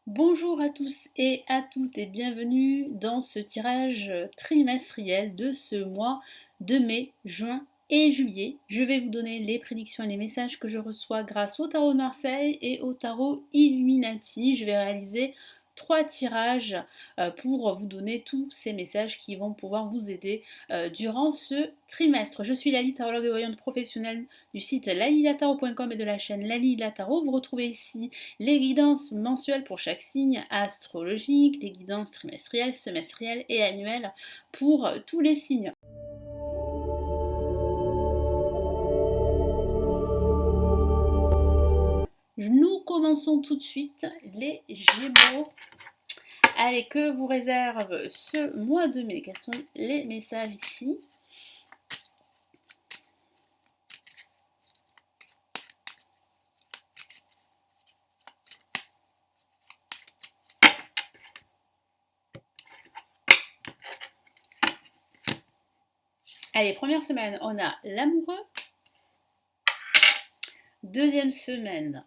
Bonjour à tous et à toutes et bienvenue dans ce tirage trimestriel de ce mois de mai, juin et juillet. Je vais vous donner les prédictions et les messages que je reçois grâce au tarot de Marseille et au tarot Illuminati. Je vais réaliser 3 tirages pour vous donner tous ces messages qui vont pouvoir vous aider durant ce trimestre. Je suis Lali, tarologue et voyante professionnelle du site lalilataro.com et de la chaîne Lali La Tarot. Vous retrouvez ici les guidances mensuelles pour chaque signe astrologique, les guidances trimestrielles, semestrielles et annuelles pour tous les signes. Nous commençons tout de suite les Gémeaux. Allez, que vous réserve ce mois de mai? Quels sont les messages ici? Allez, première semaine, on a l'amoureux. Deuxième semaine,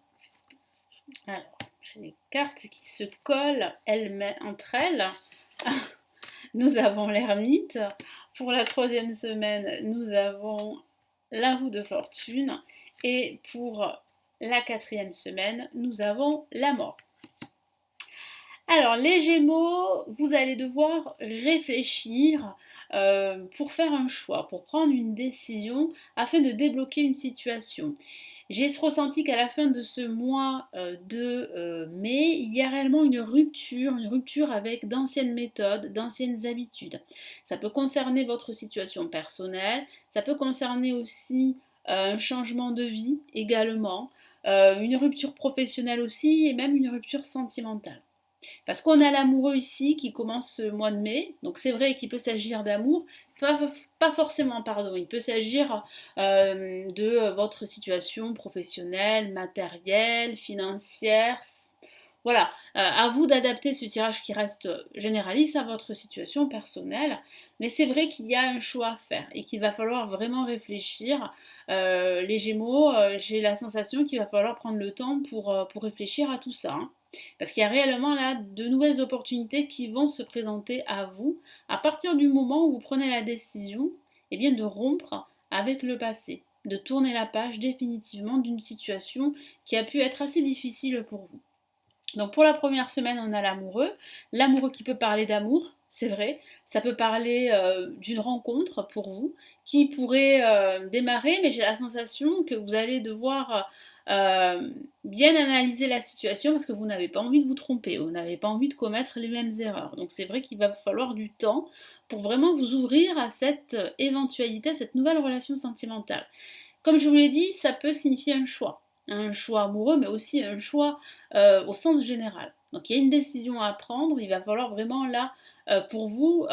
alors, j'ai les cartes qui se collent entre elles. Nous avons l'ermite. Pour la troisième semaine, nous avons la roue de fortune. Et pour la quatrième semaine, nous avons la mort. Alors, les Gémeaux, vous allez devoir réfléchir pour faire un choix, pour prendre une décision afin de débloquer une situation. J'ai ce ressenti qu'à la fin de ce mois de mai, il y a réellement une rupture avec d'anciennes méthodes, d'anciennes habitudes. Ça peut concerner votre situation personnelle, ça peut concerner aussi un changement de vie également, une rupture professionnelle aussi et même une rupture sentimentale. Parce qu'on a l'amoureux ici qui commence ce mois de mai, donc c'est vrai qu'il peut s'agir d'amour, pas forcément, pardon, il peut s'agir de votre situation professionnelle, matérielle, financière. Voilà, à vous d'adapter ce tirage qui reste généraliste à votre situation personnelle, mais c'est vrai qu'il y a un choix à faire et qu'il va falloir vraiment réfléchir. Les Gémeaux, j'ai la sensation qu'il va falloir prendre le temps pour réfléchir à tout ça, hein. Parce qu'il y a réellement là de nouvelles opportunités qui vont se présenter à vous à partir du moment où vous prenez la décision de rompre avec le passé, de tourner la page définitivement d'une situation qui a pu être assez difficile pour vous. Donc pour la première semaine, on a l'amoureux qui peut parler d'amour, c'est vrai, ça peut parler d'une rencontre pour vous qui pourrait démarrer, mais j'ai la sensation que vous allez devoir bien analyser la situation parce que vous n'avez pas envie de vous tromper, vous n'avez pas envie de commettre les mêmes erreurs. Donc c'est vrai qu'il va vous falloir du temps pour vraiment vous ouvrir à cette éventualité, à cette nouvelle relation sentimentale. Comme je vous l'ai dit, ça peut signifier un choix amoureux, mais aussi un choix au sens général. Donc il y a une décision à prendre, il va falloir vraiment là, pour vous,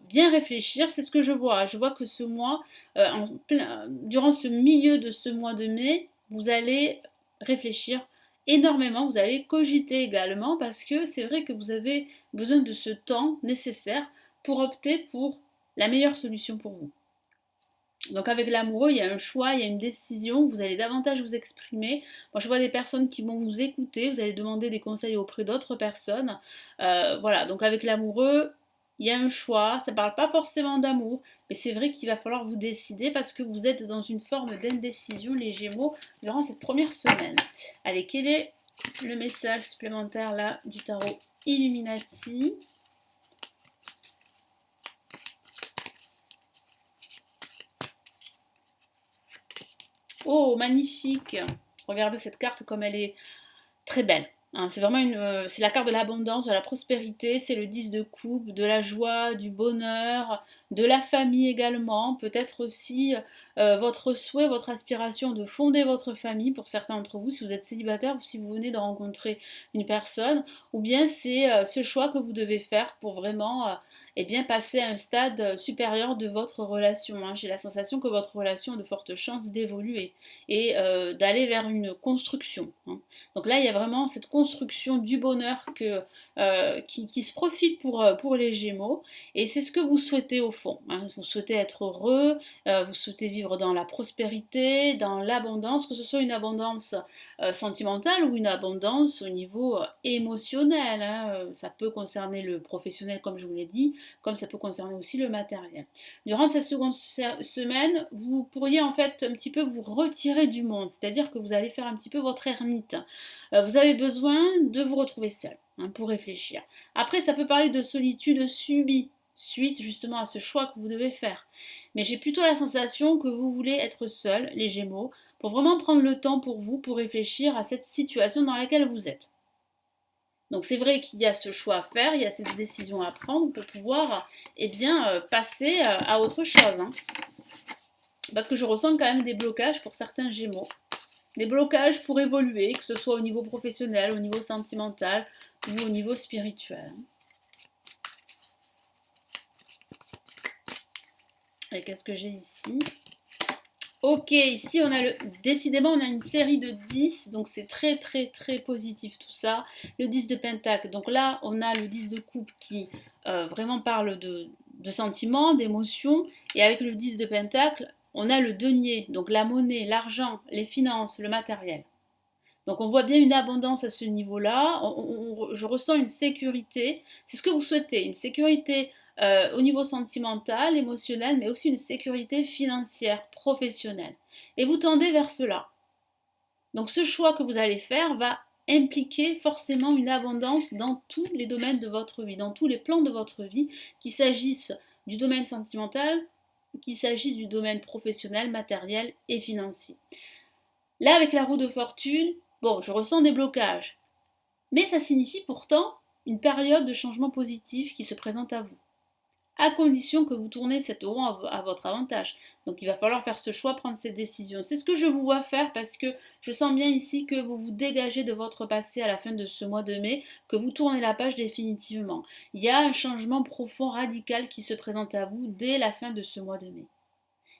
bien réfléchir. C'est ce que je vois. Je vois que ce mois, durant ce milieu de ce mois de mai, vous allez réfléchir énormément, vous allez cogiter également, parce que c'est vrai que vous avez besoin de ce temps nécessaire pour opter pour la meilleure solution pour vous. Donc avec l'amoureux, il y a un choix, il y a une décision, vous allez davantage vous exprimer. Moi je vois des personnes qui vont vous écouter, vous allez demander des conseils auprès d'autres personnes. Voilà, donc avec l'amoureux, il y a un choix, ça ne parle pas forcément d'amour, mais c'est vrai qu'il va falloir vous décider parce que vous êtes dans une forme d'indécision, les Gémeaux, durant cette première semaine. Allez, quel est le message supplémentaire là du tarot Illuminati? Oh, magnifique! Regardez cette carte comme elle est très belle, hein. C'est vraiment c'est la carte de l'abondance, de la prospérité, c'est le 10 de coupe, de la joie, du bonheur, de la famille également, peut-être aussi votre souhait, votre aspiration de fonder votre famille pour certains d'entre vous, si vous êtes célibataire ou si vous venez de rencontrer une personne, ou bien c'est ce choix que vous devez faire pour vraiment passer à un stade supérieur de votre relation, hein. J'ai la sensation que votre relation a de fortes chances d'évoluer et d'aller vers une construction, hein. Donc là, il y a vraiment cette construction construction du bonheur qui se profile pour les Gémeaux. Et c'est ce que vous souhaitez au fond, hein. Vous souhaitez être heureux, vous souhaitez vivre dans la prospérité, dans l'abondance, que ce soit une abondance sentimentale ou une abondance au niveau émotionnel, hein. Ça peut concerner le professionnel, comme je vous l'ai dit, comme ça peut concerner aussi le matériel. Durant cette seconde semaine, vous pourriez en fait un petit peu vous retirer du monde, c'est-à-dire que vous allez faire un petit peu votre ermite. Vous avez besoin de vous retrouver seul, hein, pour réfléchir. Après, ça peut parler de solitude subie, suite justement à ce choix que vous devez faire. Mais j'ai plutôt la sensation que vous voulez être seul, les Gémeaux, pour vraiment prendre le temps pour vous, pour réfléchir à cette situation dans laquelle vous êtes. Donc c'est vrai qu'il y a ce choix à faire, il y a cette décision à prendre pour pouvoir passer à autre chose, hein. Parce que je ressens quand même des blocages pour certains Gémeaux. Des blocages pour évoluer, que ce soit au niveau professionnel, au niveau sentimental ou au niveau spirituel. Et qu'est-ce que j'ai ici ? Ok, ici on a décidément on a une série de 10, donc c'est très très très positif tout ça. Le 10 de Pentacle, donc là on a le 10 de Coupe qui vraiment parle de sentiments, d'émotions, et avec le 10 de Pentacle, on a le denier, donc la monnaie, l'argent, les finances, le matériel. Donc on voit bien une abondance à ce niveau-là, je ressens une sécurité, c'est ce que vous souhaitez, une sécurité au niveau sentimental, émotionnel, mais aussi une sécurité financière, professionnelle. Et vous tendez vers cela. Donc ce choix que vous allez faire va impliquer forcément une abondance dans tous les domaines de votre vie, dans tous les plans de votre vie, qu'il s'agisse du domaine sentimental, qu'il s'agisse du domaine professionnel, matériel et financier. Là, avec la roue de fortune, bon, je ressens des blocages, mais ça signifie pourtant une période de changement positif qui se présente à vous, à condition que vous tournez cette roue à votre avantage. Donc il va falloir faire ce choix, prendre cette décision. C'est ce que je vous vois faire parce que je sens bien ici que vous vous dégagez de votre passé à la fin de ce mois de mai, que vous tournez la page définitivement. Il y a un changement profond, radical qui se présente à vous dès la fin de ce mois de mai.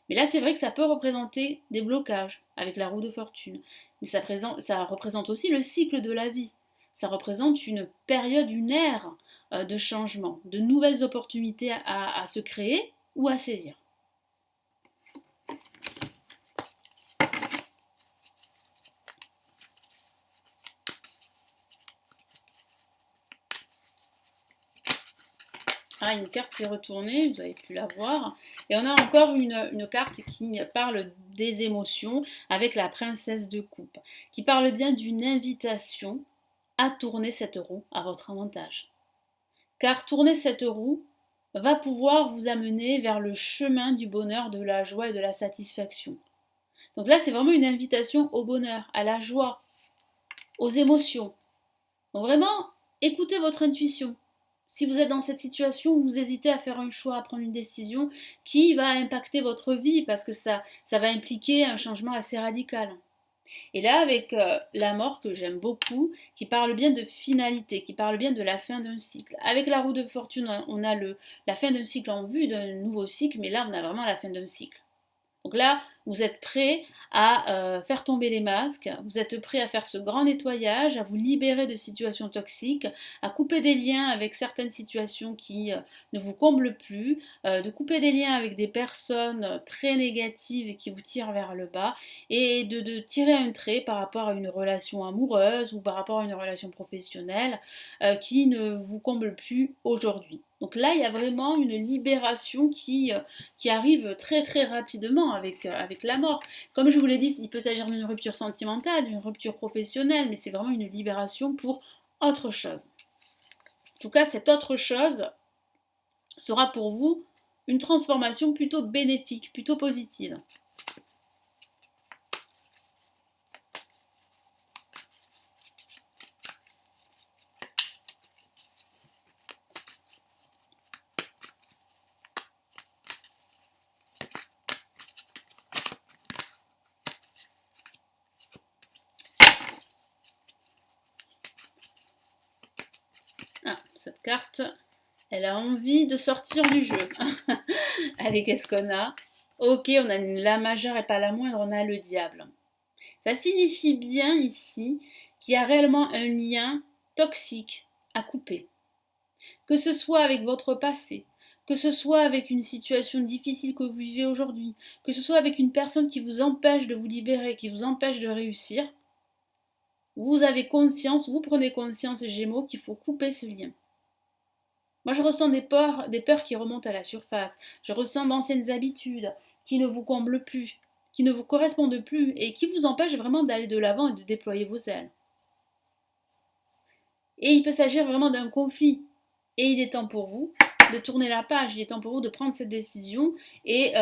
Mais là, c'est vrai que ça peut représenter des blocages avec la roue de fortune. Mais ça représente aussi le cycle de la vie. Ça représente une période, une ère de changement, de nouvelles opportunités à se créer ou à saisir. Ah, une carte s'est retournée, vous avez pu la voir. Et on a encore une carte qui parle des émotions avec la princesse de coupe, qui parle bien d'une invitation à tourner cette roue à votre avantage. Car tourner cette roue va pouvoir vous amener vers le chemin du bonheur, de la joie et de la satisfaction. Donc là, c'est vraiment une invitation au bonheur, à la joie, aux émotions. Donc vraiment, écoutez votre intuition. Si vous êtes dans cette situation où vous hésitez à faire un choix, à prendre une décision qui va impacter votre vie, parce que ça va impliquer un changement assez radical. Et là, avec la mort que j'aime beaucoup, qui parle bien de finalité, qui parle bien de la fin d'un cycle. Avec la roue de fortune, on a la fin d'un cycle en vue d'un nouveau cycle, mais là, on a vraiment la fin d'un cycle. Donc là, vous êtes prêt à faire tomber les masques, vous êtes prêt à faire ce grand nettoyage, à vous libérer de situations toxiques, à couper des liens avec certaines situations qui ne vous comblent plus, de couper des liens avec des personnes très négatives et qui vous tirent vers le bas, et de tirer un trait par rapport à une relation amoureuse ou par rapport à une relation professionnelle qui ne vous comble plus aujourd'hui. Donc là, il y a vraiment une libération qui arrive très très rapidement avec la mort. Comme je vous l'ai dit, il peut s'agir d'une rupture sentimentale, d'une rupture professionnelle, mais c'est vraiment une libération pour autre chose. En tout cas, cette autre chose sera pour vous une transformation plutôt bénéfique, plutôt positive. Ah, cette carte, elle a envie de sortir du jeu. Allez, qu'est-ce qu'on a? Ok, on a une La majeure et pas la moindre, on a le diable. Ça signifie bien ici qu'il y a réellement un lien toxique à couper. Que ce soit avec votre passé, que ce soit avec une situation difficile que vous vivez aujourd'hui, que ce soit avec une personne qui vous empêche de vous libérer, qui vous empêche de réussir, vous avez conscience, vous prenez conscience, Gémeaux, qu'il faut couper ce lien. Moi, je ressens des peurs qui remontent à la surface. Je ressens d'anciennes habitudes qui ne vous comblent plus, qui ne vous correspondent plus et qui vous empêchent vraiment d'aller de l'avant et de déployer vos ailes. Et il peut s'agir vraiment d'un conflit. Et il est temps pour vous de tourner la page, il est temps pour vous de prendre cette décision et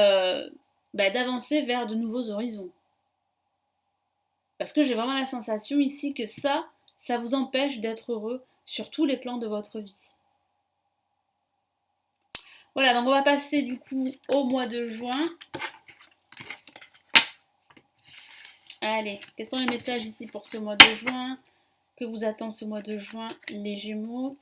d'avancer vers de nouveaux horizons. Parce que j'ai vraiment la sensation ici que ça vous empêche d'être heureux sur tous les plans de votre vie. Voilà, donc on va passer du coup au mois de juin. Allez, quels sont les messages ici pour ce mois de juin? Que vous attend ce mois de juin, les Gémeaux?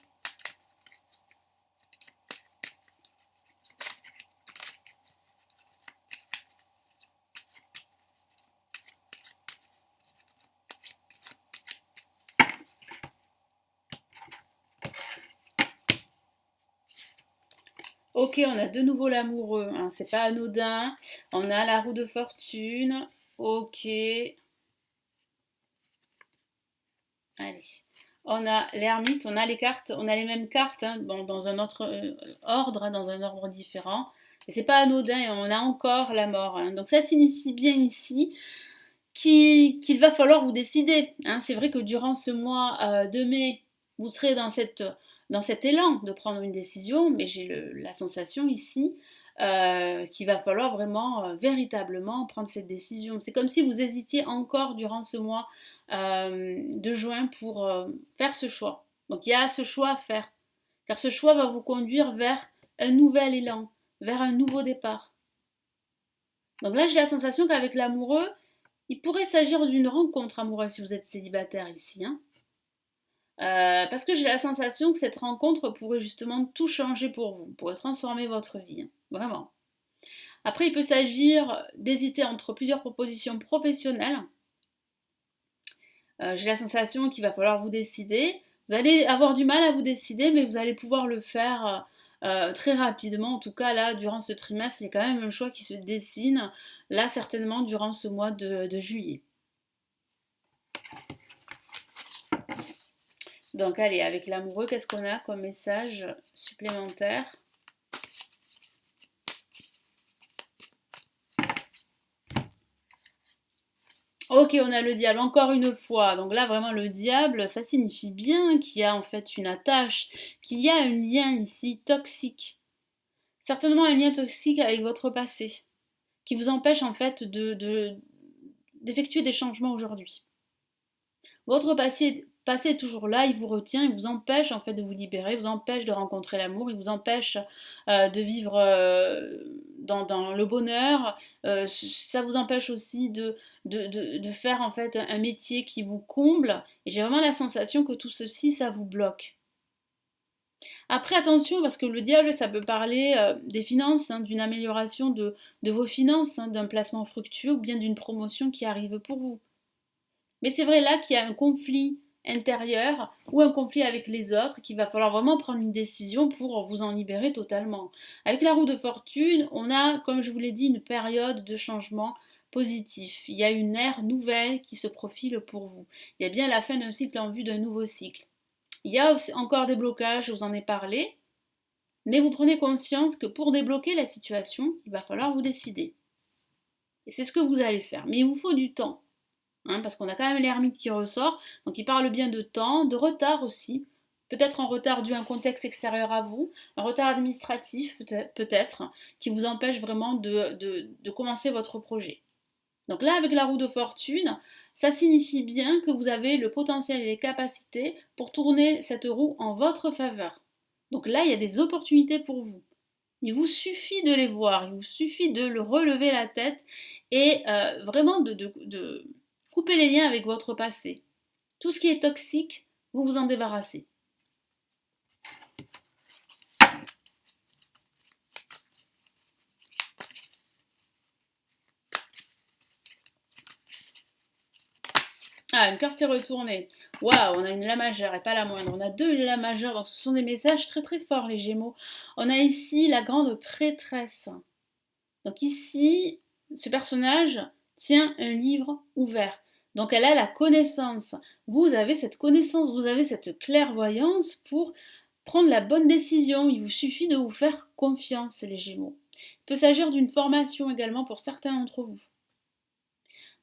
Ok, on a de nouveau l'amoureux, hein, c'est pas anodin. On a la roue de fortune. Ok. Allez. On a l'ermite, on a les cartes, on a les mêmes cartes, hein, bon, dans un autre ordre, hein, dans un ordre différent. Et c'est pas anodin, et on a encore la mort. Hein. Donc ça signifie bien ici qu'il va falloir vous décider. Hein. C'est vrai que durant ce mois de mai, vous serez dans cet élan de prendre une décision, mais j'ai la sensation ici qu'il va falloir vraiment véritablement prendre cette décision. C'est comme si vous hésitiez encore durant ce mois de juin pour faire ce choix. Donc il y a ce choix à faire, car ce choix va vous conduire vers un nouvel élan, vers un nouveau départ. Donc là j'ai la sensation qu'avec l'amoureux, il pourrait s'agir d'une rencontre amoureuse si vous êtes célibataire ici. Hein. Parce que j'ai la sensation que cette rencontre pourrait justement tout changer pour vous, pourrait transformer votre vie. Hein. Vraiment. Après, il peut s'agir d'hésiter entre plusieurs propositions professionnelles. J'ai la sensation qu'il va falloir vous décider. Vous allez avoir du mal à vous décider, mais vous allez pouvoir le faire très rapidement. En tout cas, là, durant ce trimestre, il y a quand même un choix qui se dessine. Là, certainement, durant ce mois de juillet. Donc, allez, avec l'amoureux, qu'est-ce qu'on a comme message supplémentaire? Ok, on a le diable, encore une fois. Donc là, vraiment, le diable, ça signifie bien qu'il y a en fait une attache, qu'il y a un lien ici toxique. Certainement un lien toxique avec votre passé, qui vous empêche en fait d'effectuer des changements aujourd'hui. Votre passé est toujours là, il vous retient, il vous empêche en fait de vous libérer, il vous empêche de rencontrer l'amour, il vous empêche de vivre dans le bonheur. Ça vous empêche aussi de faire en fait un métier qui vous comble. Et j'ai vraiment la sensation que tout ceci, ça vous bloque. Après, attention, parce que le diable, ça peut parler des finances, hein, d'une amélioration de vos finances, hein, d'un placement fructueux ou bien d'une promotion qui arrive pour vous. Mais c'est vrai là qu'il y a un conflit intérieur ou un conflit avec les autres qu'il va falloir vraiment prendre une décision pour vous en libérer totalement. Avec la roue de fortune, on a, comme je vous l'ai dit, une période de changement positif. Il y a une ère nouvelle qui se profile pour vous. Il y a bien la fin d'un cycle en vue d'un nouveau cycle. Il y a aussi encore des blocages, je vous en ai parlé, mais vous prenez conscience que pour débloquer la situation, il va falloir vous décider. Et c'est ce que vous allez faire. Mais il vous faut du temps. Hein, parce qu'on a quand même l'ermite qui ressort, donc il parle bien de temps, de retard aussi, peut-être un retard dû à un contexte extérieur à vous, un retard administratif peut-être, qui vous empêche vraiment de commencer votre projet. Donc là, avec la roue de fortune, ça signifie bien que vous avez le potentiel et les capacités pour tourner cette roue en votre faveur. Donc là, il y a des opportunités pour vous. Il vous suffit de les voir, il vous suffit de le relever la tête et vraiment de couper les liens avec votre passé. Tout ce qui est toxique, vous vous en débarrassez. une carte s'est retournée. Waouh, on a une La majeure et pas la moindre. On a deux La majeures, donc ce sont des messages très très forts, les Gémeaux. On a ici la grande prêtresse. Donc ici, ce personnage tient un livre ouvert. Donc elle a la connaissance. Vous avez cette connaissance, vous avez cette clairvoyance pour prendre la bonne décision. Il vous suffit de vous faire confiance, les Gémeaux. Il peut s'agir d'une formation également pour certains d'entre vous.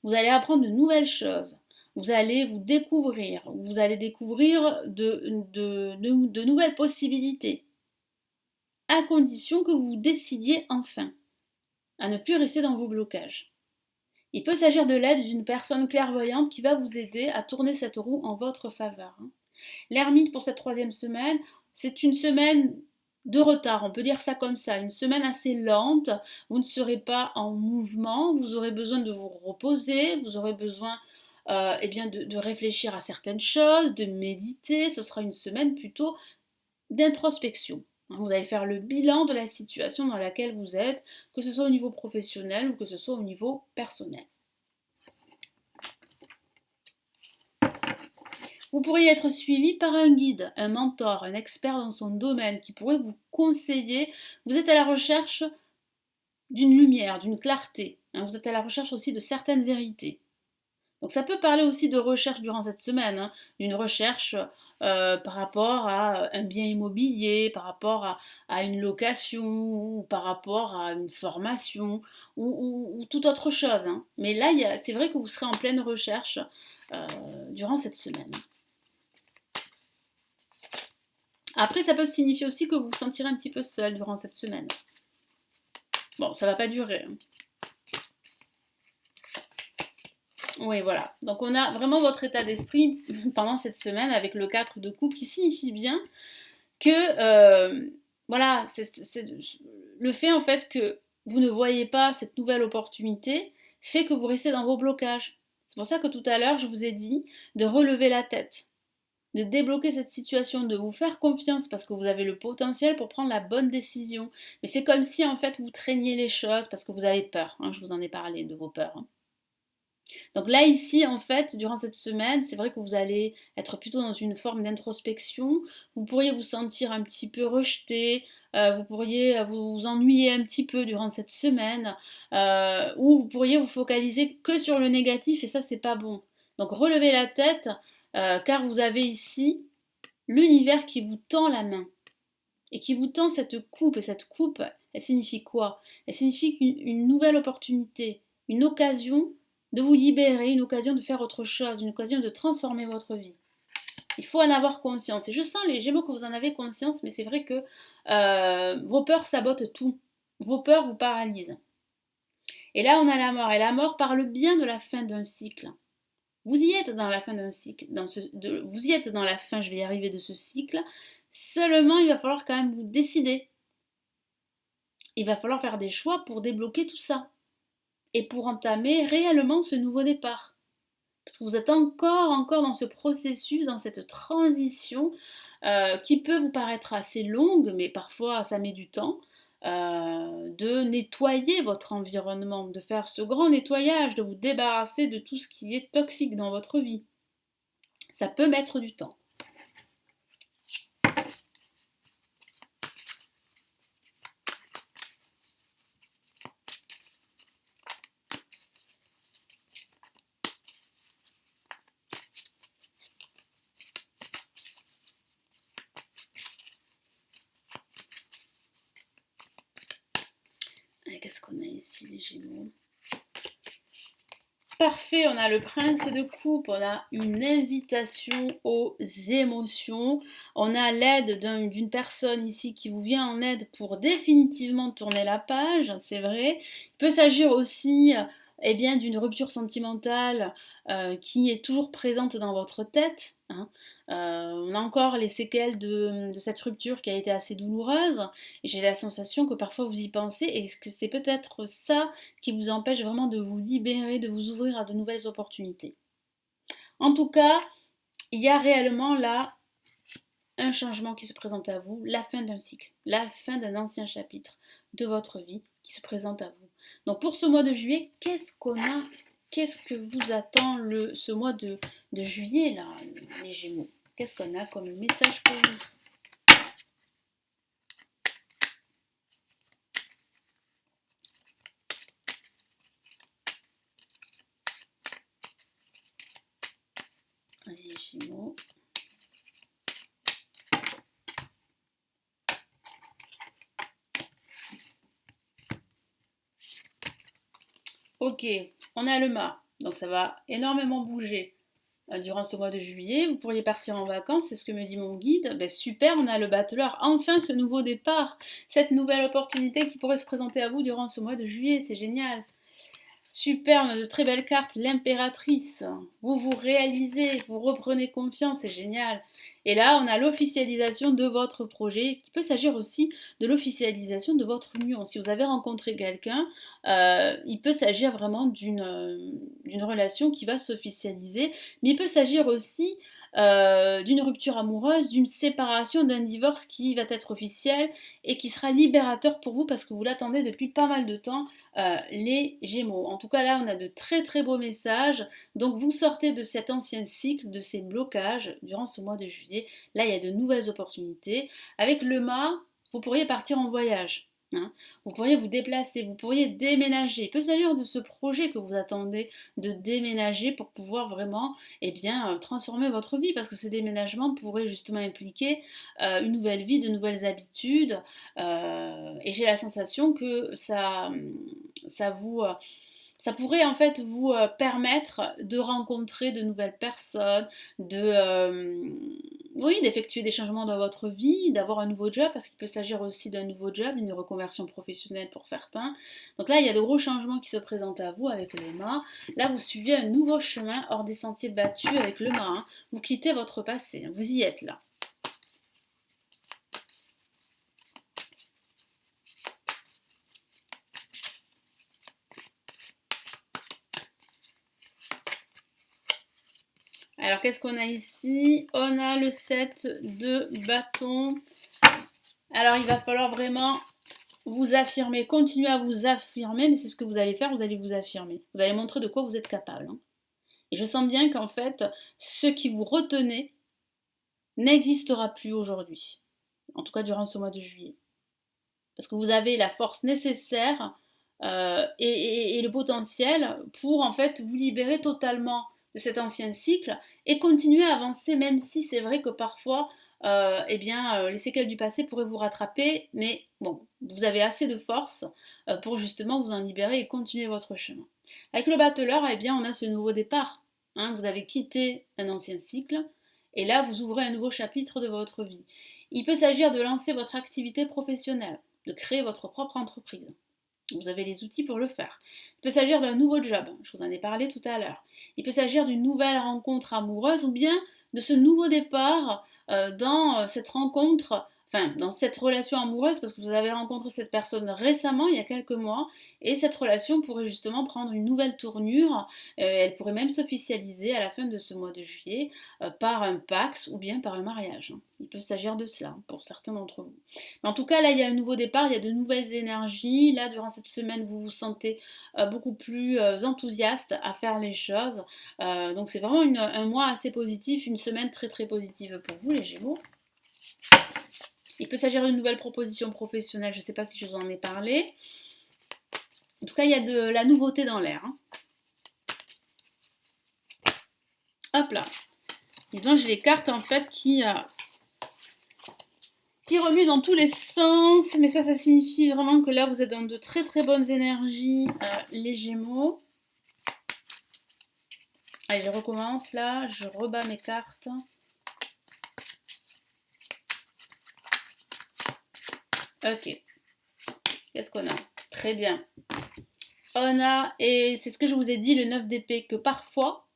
Vous allez apprendre de nouvelles choses. Vous allez vous découvrir. Vous allez découvrir de nouvelles possibilités. À condition que vous décidiez enfin à ne plus rester dans vos blocages. Il peut s'agir de l'aide d'une personne clairvoyante qui va vous aider à tourner cette roue en votre faveur. L'ermite pour cette troisième semaine, c'est une semaine de retard, on peut dire ça comme ça, une semaine assez lente, vous ne serez pas en mouvement, vous aurez besoin de vous reposer, vous aurez besoin de réfléchir à certaines choses, de méditer, ce sera une semaine plutôt d'introspection. Vous allez faire le bilan de la situation dans laquelle vous êtes, que ce soit au niveau professionnel ou que ce soit au niveau personnel. Vous pourriez être suivi par un guide, un mentor, un expert dans son domaine qui pourrait vous conseiller. Vous êtes à la recherche d'une lumière, d'une clarté. Vous êtes à la recherche aussi de certaines vérités. Donc ça peut parler aussi de recherche durant cette semaine, d'une recherche par rapport à un bien immobilier, par rapport à une location, ou par rapport à une formation, ou toute autre chose. Mais là, c'est vrai que vous serez en pleine recherche durant cette semaine. Après, ça peut signifier aussi que vous vous sentirez un petit peu seul durant cette semaine. Bon, ça va pas durer. Oui, voilà. Donc on a vraiment votre état d'esprit pendant cette semaine avec le 4 de coupe qui signifie bien que, voilà, c'est le fait en fait que vous ne voyez pas cette nouvelle opportunité fait que vous restez dans vos blocages. C'est pour ça que tout à l'heure, je vous ai dit de relever la tête, de débloquer cette situation, de vous faire confiance parce que vous avez le potentiel pour prendre la bonne décision. Mais c'est comme si en fait vous traîniez les choses parce que vous avez peur. Je vous en ai parlé de vos peurs. Donc là, ici, en fait, durant cette semaine, c'est vrai que vous allez être plutôt dans une forme d'introspection. Vous pourriez vous sentir un petit peu rejeté, vous pourriez vous ennuyer un petit peu durant cette semaine, ou vous pourriez vous focaliser que sur le négatif, et ça, c'est pas bon. Donc relevez la tête, car vous avez ici l'univers qui vous tend la main, et qui vous tend cette coupe, et cette coupe, elle signifie quoi? Elle signifie une nouvelle opportunité, une occasion de vous libérer, une occasion de faire autre chose, une occasion de transformer votre vie. Il faut en avoir conscience. Et je sens, les Gémeaux, que vous en avez conscience, mais c'est vrai que vos peurs sabotent tout. Vos peurs vous paralysent. Et là, on a la mort. Et la mort parle bien de la fin d'un cycle. Vous y êtes dans la fin d'un cycle. Vous y êtes dans la fin, je vais y arriver, de ce cycle. Seulement, il va falloir quand même vous décider. Il va falloir faire des choix pour débloquer tout ça. Et pour entamer réellement ce nouveau départ. Parce que vous êtes encore dans ce processus, dans cette transition qui peut vous paraître assez longue, mais parfois ça met du temps, de nettoyer votre environnement, de faire ce grand nettoyage, de vous débarrasser de tout ce qui est toxique dans votre vie. Ça peut mettre du temps. Qu'est-ce qu'on a ici, les Gémeaux? Parfait, on a le prince de coupe, on a une invitation aux émotions, on a l'aide d'une personne ici qui vous vient en aide pour définitivement tourner la page, c'est vrai. Il peut s'agir aussi d'une rupture sentimentale qui est toujours présente dans votre tête. On a encore les séquelles de cette rupture qui a été assez douloureuse. Et j'ai la sensation que parfois vous y pensez et que c'est peut-être ça qui vous empêche vraiment de vous libérer, de vous ouvrir à de nouvelles opportunités. En tout cas, il y a réellement là un changement qui se présente à vous, la fin d'un cycle, la fin d'un ancien chapitre de votre vie qui se présente à vous. Donc pour ce mois de juillet, qu'est-ce qu'on a? Qu'est-ce que vous attend ce mois de de juillet, là, les Gémeaux. Qu'est-ce qu'on a comme message pour vous? Allez, les Gémeaux. Ok, on a le mât, donc ça va énormément bouger durant ce mois de juillet. Vous pourriez partir en vacances, c'est ce que me dit mon guide. Ben super, on a le battleur, enfin ce nouveau départ, cette nouvelle opportunité qui pourrait se présenter à vous durant ce mois de juillet, c'est génial. Super, on a de très belles cartes. L'impératrice. Vous vous réalisez, vous reprenez confiance, c'est génial. Et là, on a l'officialisation de votre projet, qui peut s'agir aussi de l'officialisation de votre union. Si vous avez rencontré quelqu'un, il peut s'agir vraiment d'une relation qui va s'officialiser, mais il peut s'agir aussi d'une rupture amoureuse, d'une séparation, d'un divorce qui va être officiel et qui sera libérateur pour vous parce que vous l'attendez depuis pas mal de temps, les Gémeaux. En tout cas, là, on a de très très beaux messages. Donc, vous sortez de cet ancien cycle, de ces blocages durant ce mois de juillet. Là, il y a de nouvelles opportunités. Avec le mât, vous pourriez partir en voyage. Hein. Vous pourriez vous déplacer, vous pourriez déménager. Il peut s'agir de ce projet que vous attendez de déménager pour pouvoir vraiment transformer votre vie parce que ce déménagement pourrait justement impliquer une nouvelle vie, de nouvelles habitudes et j'ai la sensation que ça vous ça pourrait en fait vous permettre de rencontrer de nouvelles personnes, oui, d'effectuer des changements dans votre vie, d'avoir un nouveau job, parce qu'il peut s'agir aussi d'un nouveau job, une reconversion professionnelle pour certains. Donc là, il y a de gros changements qui se présentent à vous avec le mât. Là, vous suivez un nouveau chemin hors des sentiers battus avec le mât. Hein. Vous quittez votre passé, vous y êtes là. Alors, qu'est-ce qu'on a ici? On a le 7 de bâton. Alors, il va falloir vraiment vous affirmer, continuer à vous affirmer, mais c'est ce que vous allez faire, vous allez vous affirmer. Vous allez montrer de quoi vous êtes capable. Hein. Et je sens bien qu'en fait, ce qui vous retenait n'existera plus aujourd'hui. En tout cas, durant ce mois de juillet. Parce que vous avez la force nécessaire et le potentiel pour en fait vous libérer totalement de cet ancien cycle et continuer à avancer, même si c'est vrai que parfois les séquelles du passé pourraient vous rattraper, mais bon, vous avez assez de force pour justement vous en libérer et continuer votre chemin. Avec le battleur, on a ce nouveau départ. Hein, vous avez quitté un ancien cycle et là vous ouvrez un nouveau chapitre de votre vie. Il peut s'agir de lancer votre activité professionnelle, de créer votre propre entreprise. Vous avez les outils pour le faire. Il peut s'agir d'un nouveau job, je vous en ai parlé tout à l'heure. Il peut s'agir d'une nouvelle rencontre amoureuse ou bien de ce nouveau départ dans cette rencontre, enfin dans cette relation amoureuse parce que vous avez rencontré cette personne récemment, il y a quelques mois, et cette relation pourrait justement prendre une nouvelle tournure, elle pourrait même s'officialiser à la fin de ce mois de juillet par un Pax ou bien par un mariage. Il peut s'agir de cela pour certains d'entre vous. Mais en tout cas, là, il y a un nouveau départ, il y a de nouvelles énergies. Là, durant cette semaine, vous vous sentez beaucoup plus enthousiaste à faire les choses. Donc, c'est vraiment un mois assez positif, une semaine très très positive pour vous, les Gémeaux. Il peut s'agir d'une nouvelle proposition professionnelle, je ne sais pas si je vous en ai parlé. En tout cas, il y a de la nouveauté dans l'air. Hein. Hop là. Et donc, j'ai les cartes en fait qui remuent dans tous les sens, mais ça signifie vraiment que là, vous êtes dans de très très bonnes énergies, les Gémeaux. Allez, je recommence là, je rebats mes cartes. Ok. Qu'est-ce qu'on a? Très bien. On a, et c'est ce que je vous ai dit, le 9 d'épée, que parfois,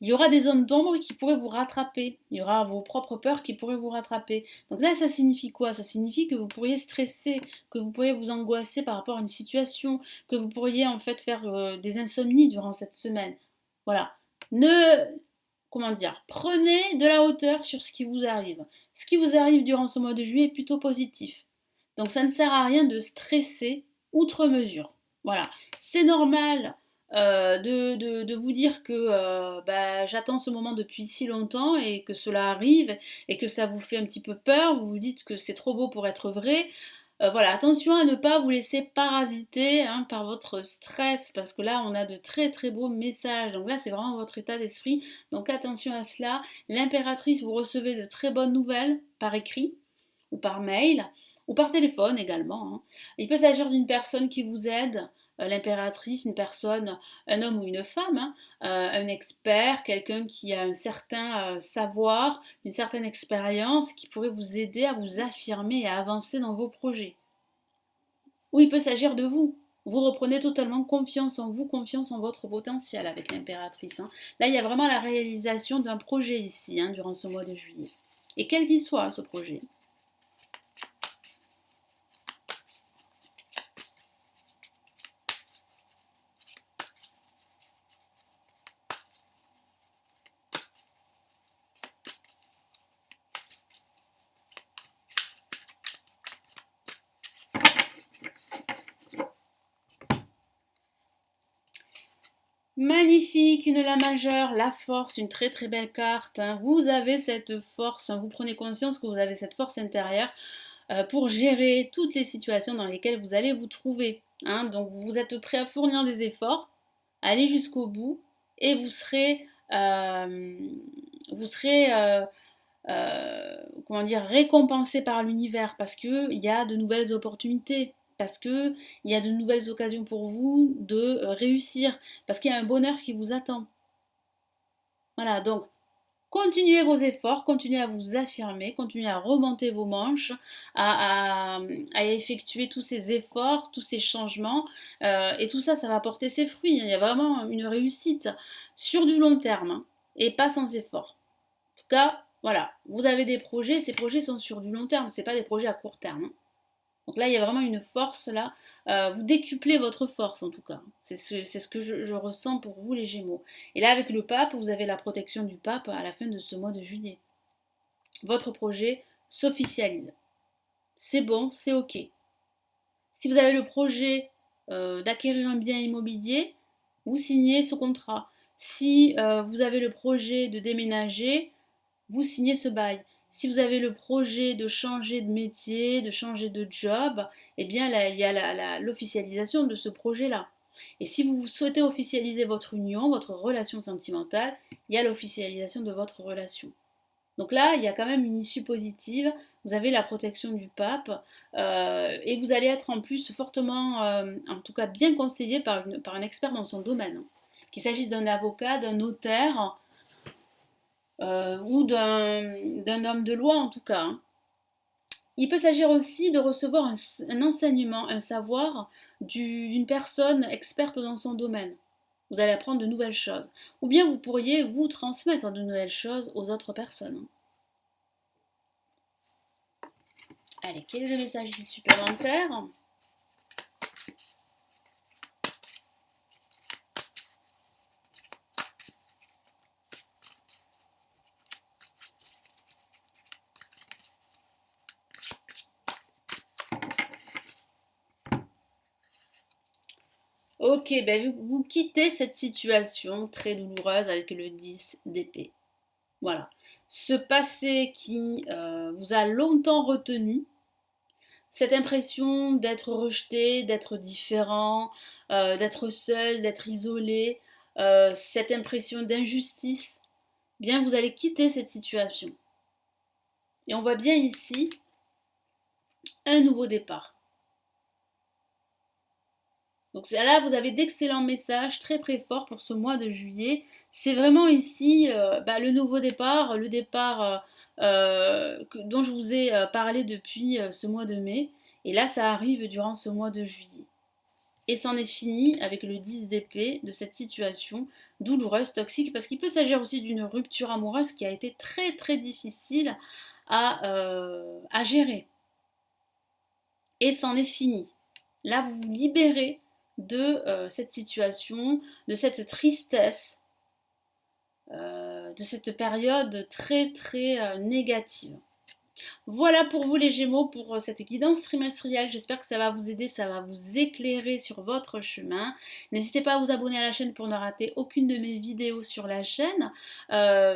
il y aura des zones d'ombre qui pourraient vous rattraper. Il y aura vos propres peurs qui pourraient vous rattraper. Donc là, ça signifie quoi? Ça signifie que vous pourriez stresser, que vous pourriez vous angoisser par rapport à une situation, que vous pourriez en fait faire des insomnies durant cette semaine. Voilà. Prenez de la hauteur sur ce qui vous arrive. Ce qui vous arrive durant ce mois de juillet est plutôt positif. Donc ça ne sert à rien de stresser outre mesure. Voilà, c'est normal de vous dire que bah, j'attends ce moment depuis si longtemps et que cela arrive et que ça vous fait un petit peu peur, vous vous dites que c'est trop beau pour être vrai. Voilà, attention à ne pas vous laisser parasiter hein, par votre stress, parce que là, on a de très très beaux messages. Donc là, c'est vraiment votre état d'esprit. Donc attention à cela. L'impératrice, vous recevez de très bonnes nouvelles par écrit ou par mail ou par téléphone également. Hein. Il peut s'agir d'une personne qui vous aide, l'impératrice, une personne, un homme ou une femme, hein, un expert, quelqu'un qui a un certain savoir, une certaine expérience qui pourrait vous aider à vous affirmer et à avancer dans vos projets. Ou il peut s'agir de vous. Vous reprenez totalement confiance en vous, confiance en votre potentiel avec l'impératrice. Hein. Là, il y a vraiment la réalisation d'un projet ici, hein, durant ce mois de juillet. Et quel qu'il soit, ce projet. Magnifique, une La majeure, la force, une très très belle carte. Hein. Vous avez cette force, hein. Vous prenez conscience que vous avez cette force intérieure pour gérer toutes les situations dans lesquelles vous allez vous trouver. Hein. Donc vous êtes prêt à fournir des efforts, à aller jusqu'au bout, et vous serez comment dire, récompensé par l'univers parce qu'il y a de nouvelles opportunités, parce qu'il y a de nouvelles occasions pour vous de réussir, parce qu'il y a un bonheur qui vous attend. Voilà, donc continuez vos efforts, continuez à vous affirmer, continuez à remonter vos manches, à effectuer tous ces efforts, tous ces changements, et tout ça, ça va porter ses fruits. Il y a vraiment une réussite sur du long terme, hein, et pas sans effort. En tout cas, voilà, vous avez des projets, ces projets sont sur du long terme, ce pas des projets à court terme. Hein. Donc là, il y a vraiment une force là. Vous décuplez votre force en tout cas. C'est ce que je ressens pour vous les Gémeaux. Et là, avec le pape, vous avez la protection du pape à la fin de ce mois de juillet. Votre projet s'officialise. C'est bon, c'est ok. Si vous avez le projet d'acquérir un bien immobilier, vous signez ce contrat. Si vous avez le projet de déménager, vous signez ce bail. Si vous avez le projet de changer de métier, de changer de job, eh bien là, il y a l'officialisation de ce projet-là. Et si vous souhaitez officialiser votre union, votre relation sentimentale, il y a l'officialisation de votre relation. Donc là, il y a quand même une issue positive. Vous avez la protection du pape et vous allez être en plus fortement, en tout cas bien conseillé par un expert dans son domaine. Hein. Qu'il s'agisse d'un avocat, d'un notaire, ou d'un homme de loi en tout cas. Hein. Il peut s'agir aussi de recevoir un enseignement, un savoir d'une personne experte dans son domaine. Vous allez apprendre de nouvelles choses. Ou bien vous pourriez vous transmettre de nouvelles choses aux autres personnes. Allez, quel est le message ici supplémentaire ? Ok, ben vous quittez cette situation très douloureuse avec le 10 d'épée. Voilà. Ce passé qui vous a longtemps retenu, cette impression d'être rejeté, d'être différent, d'être seul, d'être isolé, cette impression d'injustice, bien vous allez quitter cette situation. Et on voit bien ici un nouveau départ. Donc là, vous avez d'excellents messages très très forts pour ce mois de juillet. C'est vraiment ici le nouveau départ, le départ dont je vous ai parlé depuis ce mois de mai. Et là, ça arrive durant ce mois de juillet. Et c'en est fini avec le 10 d'épée de cette situation douloureuse, toxique, parce qu'il peut s'agir aussi d'une rupture amoureuse qui a été très très difficile à gérer. Et c'en est fini. Là, vous vous libérez de cette situation, de cette tristesse, de cette période très très négative. Voilà pour vous les Gémeaux, pour cette guidance trimestrielle. J'espère que ça va vous aider, ça va vous éclairer sur votre chemin. N'hésitez pas à vous abonner à la chaîne pour ne rater aucune de mes vidéos sur la chaîne.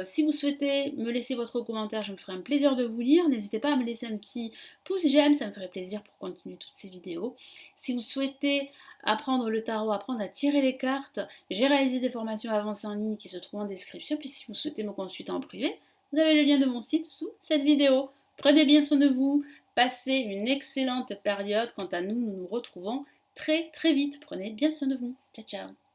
Si vous souhaitez me laisser votre commentaire, je me ferai un plaisir de vous lire. N'hésitez pas à me laisser un petit pouce j'aime, ça me ferait plaisir pour continuer toutes ces vidéos. Si vous souhaitez apprendre le tarot, apprendre à tirer les cartes, j'ai réalisé des formations avancées en ligne qui se trouvent en description. Puis si vous souhaitez me consulter en privé, vous avez le lien de mon site sous cette vidéo. Prenez bien soin de vous, passez une excellente période. Quant à nous, nous nous retrouvons très très vite. Prenez bien soin de vous. Ciao ciao.